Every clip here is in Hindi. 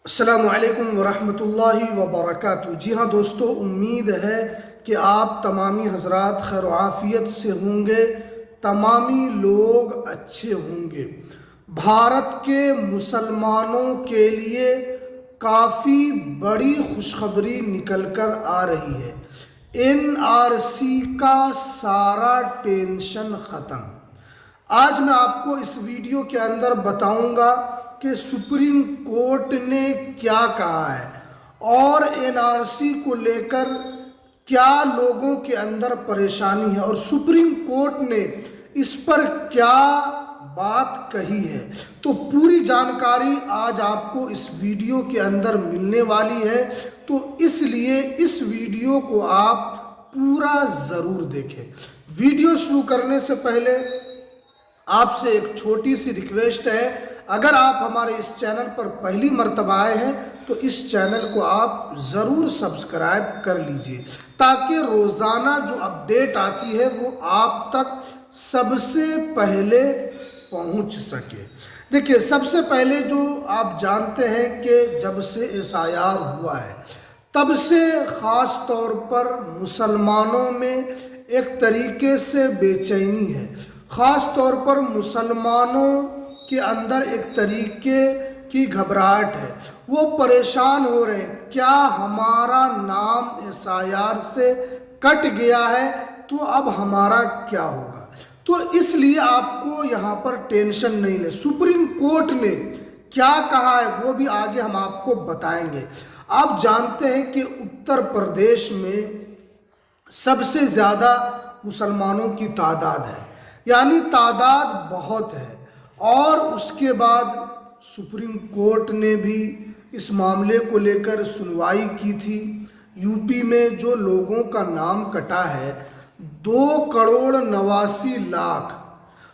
अस्सलामु अलैकुम वरहमतुल्लाहि वबरकातुहू। जी हाँ दोस्तों, उम्मीद है कि आप तमामी हजरात खैर आफियत से होंगे, तमामी लोग अच्छे होंगे। भारत के मुसलमानों के लिए काफ़ी बड़ी खुशखबरी निकल कर आ रही है। एनआरसी का सारा टेंशन ख़त्म। आज मैं आपको इस वीडियो के अंदर बताऊंगा कि सुप्रीम कोर्ट ने क्या कहा है और एनआरसी को लेकर क्या लोगों के अंदर परेशानी है और सुप्रीम कोर्ट ने इस पर क्या बात कही है। तो पूरी जानकारी आज आपको इस वीडियो के अंदर मिलने वाली है, तो इसलिए इस वीडियो को आप पूरा ज़रूर देखें। वीडियो शुरू करने से पहले आपसे एक छोटी सी रिक्वेस्ट है, अगर आप हमारे इस चैनल पर पहली मर्तबा आए हैं तो इस चैनल को आप ज़रूर सब्सक्राइब कर लीजिए ताकि रोज़ाना जो अपडेट आती है वो आप तक सबसे पहले पहुंच सके। देखिए, सबसे पहले जो आप जानते हैं कि जब से एसआईआर हुआ है तब से ख़ास तौर पर मुसलमानों में एक तरीके से बेचैनी है। ख़ास तौर पर मुसलमानों के अंदर एक तरीके की घबराहट है, वो परेशान हो रहे हैं, क्या हमारा नाम एसआईआर से कट गया है तो अब हमारा क्या होगा। तो इसलिए आपको यहाँ पर टेंशन नहीं ले। सुप्रीम कोर्ट ने क्या कहा है वो भी आगे हम आपको बताएंगे। आप जानते हैं कि उत्तर प्रदेश में सबसे ज़्यादा मुसलमानों की तादाद है, यानी तादाद बहुत है। और उसके बाद सुप्रीम कोर्ट ने भी इस मामले को लेकर सुनवाई की थी। यूपी में जो लोगों का नाम कटा है 2,89,00,000,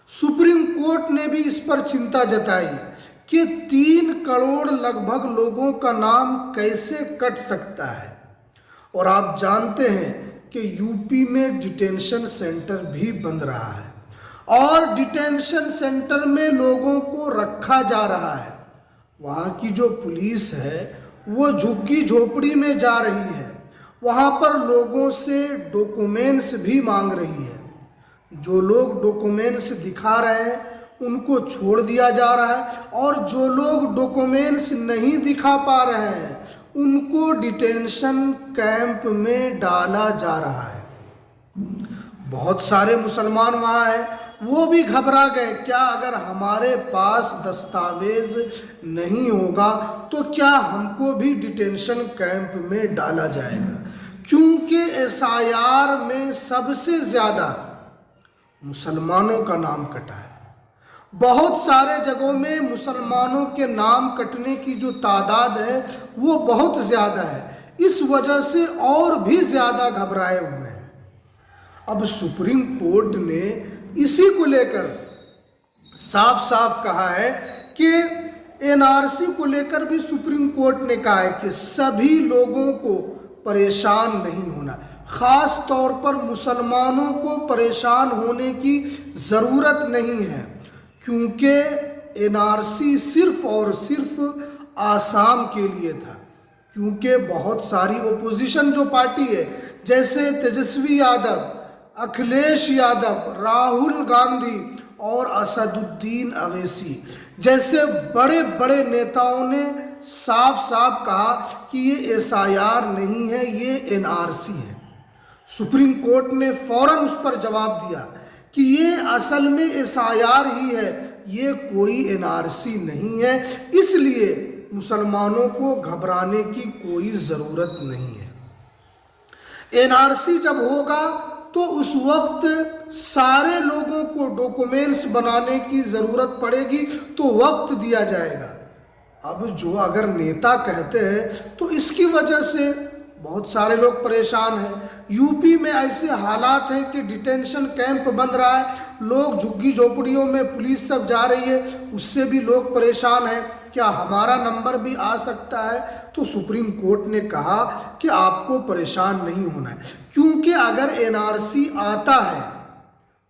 सुप्रीम कोर्ट ने भी इस पर चिंता जताई कि 3 करोड़ लगभग लोगों का नाम कैसे कट सकता है। और आप जानते हैं कि यूपी में डिटेंशन सेंटर भी बन रहा है और डिटेंशन सेंटर में लोगों को रखा जा रहा है। वहाँ की जो पुलिस है वो झुग्गी झोपड़ी में जा रही है, वहाँ पर लोगों से डॉक्यूमेंट्स भी मांग रही है। जो लोग डॉक्यूमेंट्स दिखा रहे हैं उनको छोड़ दिया जा रहा है और जो लोग डॉक्यूमेंट्स नहीं दिखा पा रहे हैं उनको डिटेंशन कैंप में डाला जा रहा है। बहुत सारे मुसलमान वहाँ हैं, वो भी घबरा गए, क्या अगर हमारे पास दस्तावेज नहीं होगा तो क्या हमको भी डिटेंशन कैंप में डाला जाएगा। क्योंकि एसआईआर में सबसे ज़्यादा मुसलमानों का नाम कटा है। बहुत सारे जगहों में मुसलमानों के नाम कटने की जो तादाद है वो बहुत ज़्यादा है, इस वजह से और भी ज़्यादा घबराए हुए हैं। अब सुप्रीम कोर्ट ने इसी को लेकर साफ साफ कहा है कि एनआरसी को लेकर भी सुप्रीम कोर्ट ने कहा है कि सभी लोगों को परेशान नहीं होना, ख़ास तौर पर मुसलमानों को परेशान होने की ज़रूरत नहीं है। क्योंकि एनआरसी सिर्फ और सिर्फ आसाम के लिए था। क्योंकि बहुत सारी ओपोजिशन जो पार्टी है जैसे तेजस्वी यादव, अखिलेश यादव, राहुल गांधी और असदुद्दीन अवैसी जैसे बड़े बड़े नेताओं ने साफ साफ कहा कि ये एसआईआर नहीं है, ये एनआरसी है। सुप्रीम कोर्ट ने फौरन उस पर जवाब दिया कि ये असल में एसआईआर ही है, ये कोई एनआरसी नहीं है, इसलिए मुसलमानों को घबराने की कोई ज़रूरत नहीं है। एनआरसी जब होगा तो उस वक्त सारे लोगों को डॉक्यूमेंट्स बनाने की ज़रूरत पड़ेगी तो वक्त दिया जाएगा। अब जो अगर नेता कहते हैं तो इसकी वजह से बहुत सारे लोग परेशान हैं। यूपी में ऐसे हालात हैं कि डिटेंशन कैंप बन रहा है, लोग झुग्गी झोपड़ियों में, पुलिस सब जा रही है, उससे भी लोग परेशान हैं, क्या हमारा नंबर भी आ सकता है। तो सुप्रीम कोर्ट ने कहा कि आपको परेशान नहीं होना है, क्योंकि अगर एनआरसी आता है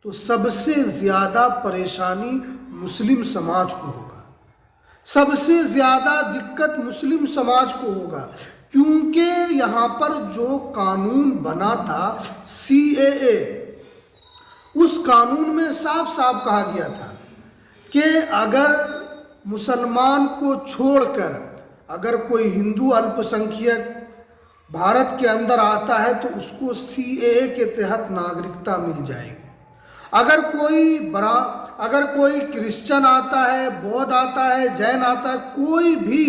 तो सबसे ज़्यादा परेशानी मुस्लिम समाज को होगा। सबसे ज्यादा दिक्कत मुस्लिम समाज को होगा, क्योंकि यहाँ पर जो कानून बना था CAA, उस कानून में साफ साफ कहा गया था कि अगर मुसलमान को छोड़कर अगर कोई हिंदू अल्पसंख्यक भारत के अंदर आता है तो उसको CAA के तहत नागरिकता मिल जाएगी। अगर कोई क्रिश्चियन आता है, बौद्ध आता है, जैन आता है, कोई भी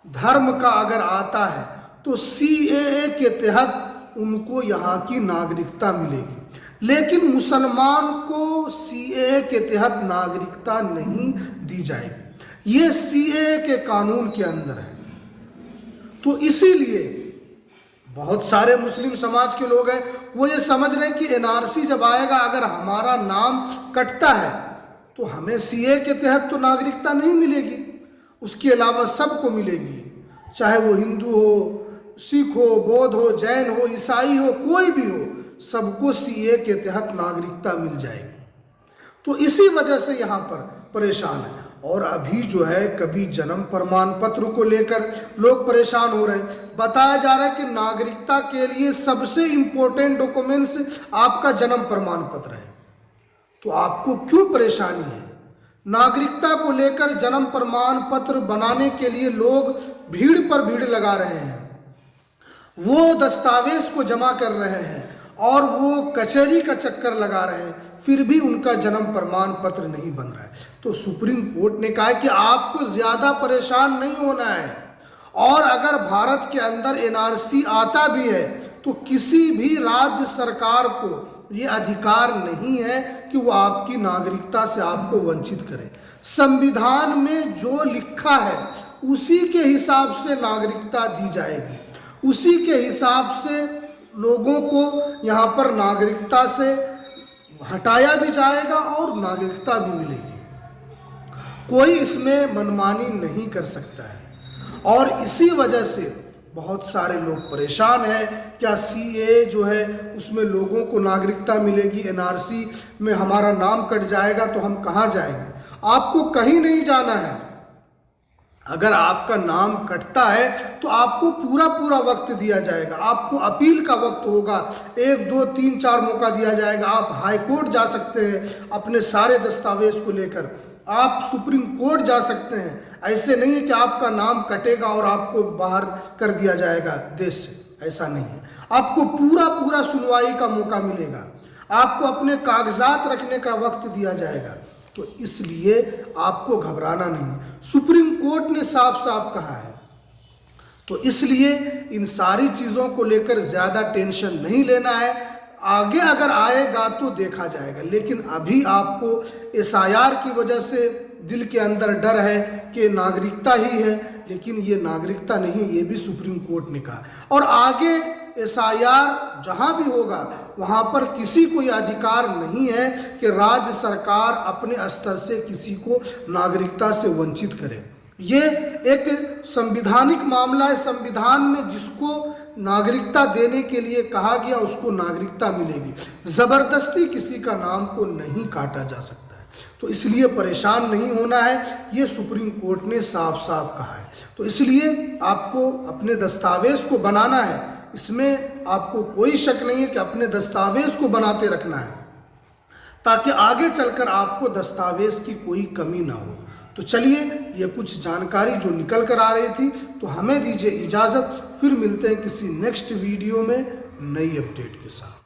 धर्म का अगर आता है तो CAA के तहत उनको यहाँ की नागरिकता मिलेगी। लेकिन मुसलमान को CAA के तहत नागरिकता नहीं दी जाएगी। ये CAA के कानून के अंदर है। तो इसीलिए बहुत सारे मुस्लिम समाज के लोग हैं, वो ये समझ रहे हैं कि NRC जब आएगा, अगर हमारा नाम कटता है तो हमें CAA के तहत तो नागरिकता नहीं मिलेगी, उसके अलावा सबको मिलेगी, चाहे वो हिंदू हो, सिख हो, बौद्ध हो, जैन हो, ईसाई हो, कोई भी हो, सबको CAA के तहत नागरिकता मिल जाएगी। तो इसी वजह से यहाँ पर परेशान है। और अभी जो है कभी जन्म प्रमाण पत्र को लेकर लोग परेशान हो रहे हैं। बताया जा रहा है कि नागरिकता के लिए सबसे इम्पोर्टेंट डॉक्यूमेंट्स आपका जन्म प्रमाण पत्र है। तो आपको क्यों परेशानी है? नागरिकता को लेकर जन्म प्रमाण पत्र बनाने के लिए लोग भीड़ पर भीड़ लगा रहे हैं, वो दस्तावेज को जमा कर रहे हैं और वो कचहरी का चक्कर लगा रहे हैं, फिर भी उनका जन्म प्रमाण पत्र नहीं बन रहा है। तो सुप्रीम कोर्ट ने कहा कि आपको ज्यादा परेशान नहीं होना है, और अगर भारत के अंदर NRC आता भी है तो किसी भी राज्य सरकार को ये अधिकार नहीं है कि वो आपकी नागरिकता से आपको वंचित करे। संविधान में जो लिखा है उसी के हिसाब से नागरिकता दी जाएगी, उसी के हिसाब से लोगों को यहाँ पर नागरिकता से हटाया भी जाएगा और नागरिकता भी मिलेगी। कोई इसमें मनमानी नहीं कर सकता है। और इसी वजह से बहुत सारे लोग परेशान हैं, क्या CAA जो है उसमें लोगों को नागरिकता मिलेगी, NRC में हमारा नाम कट जाएगा तो हम कहाँ जाएंगे? आपको कहीं नहीं जाना है। अगर आपका नाम कटता है तो आपको पूरा वक्त दिया जाएगा, आपको अपील का वक्त होगा, 1 2 3 4 मौका दिया जाएगा। आप हाई कोर्ट जा सकते हैं अपने सारे दस्तावेज को लेकर, आप सुप्रीम कोर्ट जा सकते हैं। ऐसे नहीं है कि आपका नाम कटेगा और आपको बाहर कर दिया जाएगा देश से, ऐसा नहीं है। आपको पूरा सुनवाई का मौका मिलेगा, आपको अपने कागजात रखने का वक्त दिया जाएगा। तो इसलिए आपको घबराना नहीं, सुप्रीम कोर्ट ने साफ साफ कहा है। तो इसलिए इन सारी चीज़ों को लेकर ज़्यादा टेंशन नहीं लेना है। आगे अगर आएगा तो देखा जाएगा, लेकिन अभी आपको SIR की वजह से दिल के अंदर डर है कि नागरिकता ही है, लेकिन ये नागरिकता नहीं, ये भी सुप्रीम कोर्ट ने कहा। और आगे SIR जहां भी होगा वहां पर किसी को यह अधिकार नहीं है कि राज्य सरकार अपने स्तर से किसी को नागरिकता से वंचित करे। ये एक संवैधानिक मामला है। संविधान में जिसको नागरिकता देने के लिए कहा गया उसको नागरिकता मिलेगी। जबरदस्ती किसी का नाम को नहीं काटा जा सकता है। तो इसलिए परेशान नहीं होना है, ये सुप्रीम कोर्ट ने साफ साफ कहा है। तो इसलिए आपको अपने दस्तावेज को बनाना है, इसमें आपको कोई शक नहीं है कि अपने दस्तावेज को बनाते रखना है, ताकि आगे चलकर आपको दस्तावेज की कोई कमी ना हो। तो चलिए, ये कुछ जानकारी जो निकल कर आ रही थी, तो हमें दीजिए इजाज़त। फिर मिलते हैं किसी नेक्स्ट वीडियो में नई अपडेट के साथ।